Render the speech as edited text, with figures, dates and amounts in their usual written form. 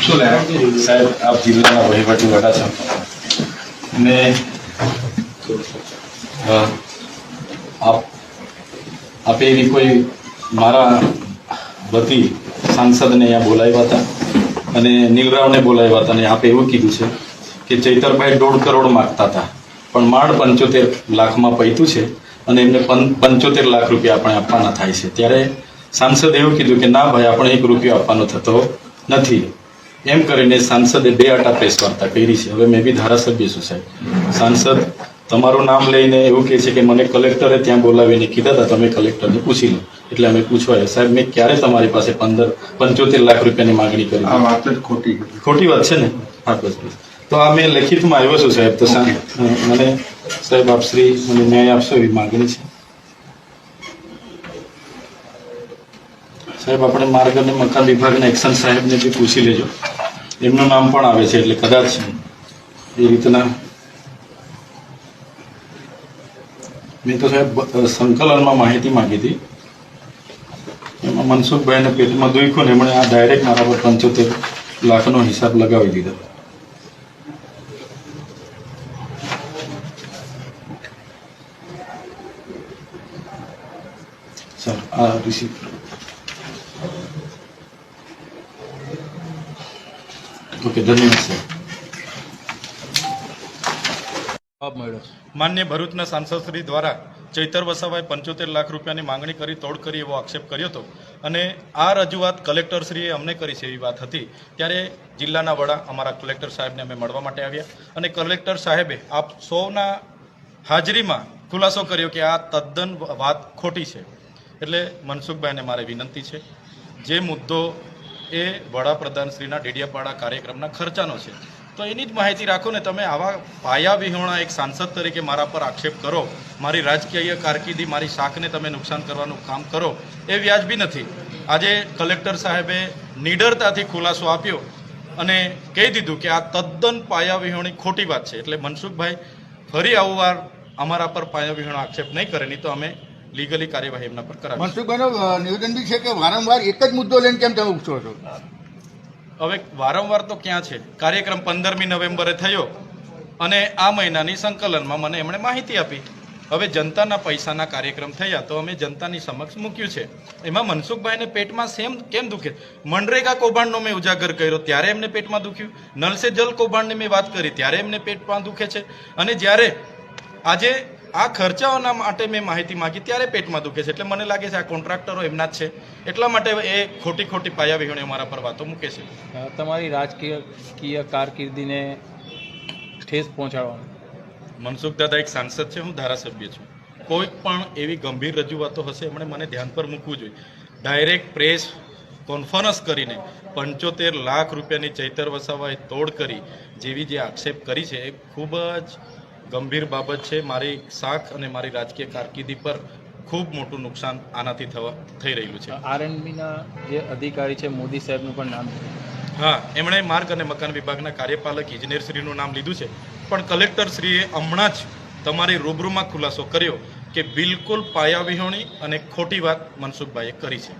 સાહેબ, આપ જિલ્લાના વહીવટી વડા છો ને આપે એવી કોઈ મારા વતી સાંસદને અહીંયા બોલાવ્યા હતા અને નીલરાવને બોલાવ્યા હતા અને આપે એવું કીધું છે કે ચૈતરભાઈ 1.5 કરોડ માગતા હતા પણ માંડ 75 લાખમાં પૈતું છે અને એમને 75 લાખ રૂપિયા આપણે આપવાના થાય છે। ત્યારે સાંસદે એવું કીધું કે ના ભાઈ, આપણે 1 રૂપિયો આપવાનો થતો નથી। એમ કરીને સાંસદે 2 આટા પ્રેસ વાર્તા કરી છે। હવે મેં બી ધારાસભ્ય છું સાહેબ, સાંસદ તમારું નામ લઈને એવું કહે છે કે મને કલેક્ટરે ત્યાં બોલાવીને કીધા હતા, તમે કલેક્ટરને પૂછી લો। એટલે અમે પૂછવા સાહેબ, મેં ક્યારે તમારી પાસે 75 લાખ રૂપિયાની માગણી કરી? આ વાત જ ખોટી વાત છે ને? હા, બસ બસ। તો આ મેં લેખિતમાં આવ્યો છું સાહેબ, તો મને સાહેબ આપશ્રી મને ન્યાય આપશો એવી માગણી છે સાહેબ। આપણે માર્ગ અને મકાન વિભાગના એક્શન સાહેબને બી પૂછી લેજો, એમનું નામ પણ આવે છે, એટલે કદાચ એ રીતના મેં તો સાહેબ સંકલનમાં માહિતી માંગી હતી, એમાં મનસુખભાઈને પેટમાં દુખ્યું ને એમણે આ ડાયરેક્ટ મારા પર 75 લાખનો હિસાબ લગાવી દીધો। સર આ રિસીપ્ટ ઓકે, ધન્યવાદ સર। માન્ય ભરૂચના સાંસદશ્રી દ્વારા ચૈતર વસાવાએ 75 લાખ રૂપિયાની માંગણી કરી તોડ કરી એવો આક્ષેપ કર્યો હતો અને આ રજૂઆત કલેક્ટરશ્રીએ અમને કરી છે એવી વાત હતી। ત્યારે જિલ્લાના વડા અમારા કલેક્ટર સાહેબને અમે મળવા માટે આવ્યા અને કલેક્ટર સાહેબે આપ સૌના હાજરીમાં ખુલાસો કર્યો કે આ તદ્દન વાત ખોટી છે। એટલે મનસુખભાઈને મારે વિનંતી છે, જે મુદ્દો એ વડાપ્રધાનશ્રીના ડેડિયાપાડા કાર્યક્રમના ખર્ચાનો છે, તો એની જ માહિતી રાખો ને। તમે આવા પાયા વિહોણા એક સાંસદ તરીકે મારા પર આક્ષેપ કરો, મારી રાજકીય કારકિર્દી, મારી શાખને તમે નુકસાન કરવાનું કામ કરો, એ વ્યાજબી નથી। આજે કલેક્ટર સાહેબે નિડરતાથી ખુલાસો આપ્યો અને કહી દીધું કે આ તદ્દન પાયા વિહોણી ખોટી વાત છે। એટલે મનસુખભાઈ ફરી આવું વાર અમારા પર પાયા વિહોણો આક્ષેપ નહીં કરે, નહીં તો અમે લીગલી કાર્યવાહી એમના પર કરાવીશું। મનસુખભાઈનું નિવેદન બી છે કે વારંવાર એક જ મુદ્દો લઈને કેમ તમે ઉઠો છો? હવે વારંવાર તો ક્યાં છે? કાર્યક્રમ 15મી નવેમ્બરે થયો અને આ મહિનાની સંકલનમાં મને એમણે માહિતી આપી। હવે જનતાના પૈસાના કાર્યક્રમ થયા તો અમે જનતાની સમક્ષ મૂક્યું છે। એમાં મનસુખભાઈને પેટમાં કેમ દુખે? મનરેગા કૌભાંડનો મેં ઉજાગર કર્યો ત્યારે એમને પેટમાં દુખ્યું, નલ સે જલ કૌભાંડની મેં વાત કરી ત્યારે એમને પેટમાં દુખે છે, અને જ્યારે આજે આ ખર્ચાઓના માટે મેં માહિતી માંગી ત્યારે પેટમાં દુખે છે। એટલે મને લાગે છે આ કોન્ટ્રાક્ટરો એમના જ છે, એટલા માટે એ ખોટી પાયા વિહોણી અમારા પર વાતો મૂકે છે। તમારી રાજકીય કારકિર્દીને ઠેસ પહોંચાડવાનું મનસુખ દાદા એક સાંસદ છે, હું ધારાસભ્ય છું। કોઈ પણ એવી ગંભીર રજૂઆતો હશે એમણે મને ધ્યાન પર મૂકવું જોઈએ। ડાયરેક્ટ પ્રેસ કોન્ફરન્સ કરીને 75 લાખ રૂપિયાની ચૈતર વસાવાએ તોડ કરી જેવી જે આક્ષેપ કરી છે એ ખૂબ જ ગંભીર બાબત છે। મારી શાખ અને મારી રાજકીય કારકિર્દી પર ખૂબ મોટું નુકસાન આનાથી થઈ રહ્યું છે। આરએનબીના જે અધિકારી છે મોદી સાહેબનું પણ નામ છે? હા, એમણે માર્ગ અને મકાન વિભાગના કાર્યપાલક ઇજનેરશ્રીનું નામ લીધું છે, પણ કલેક્ટરશ્રીએ હમણાં જ તમારી રૂબરૂમાં ખુલાસો કર્યો કે બિલકુલ પાયા વિહોણી અને ખોટી વાત મનસુખભાઈએ કરી છે।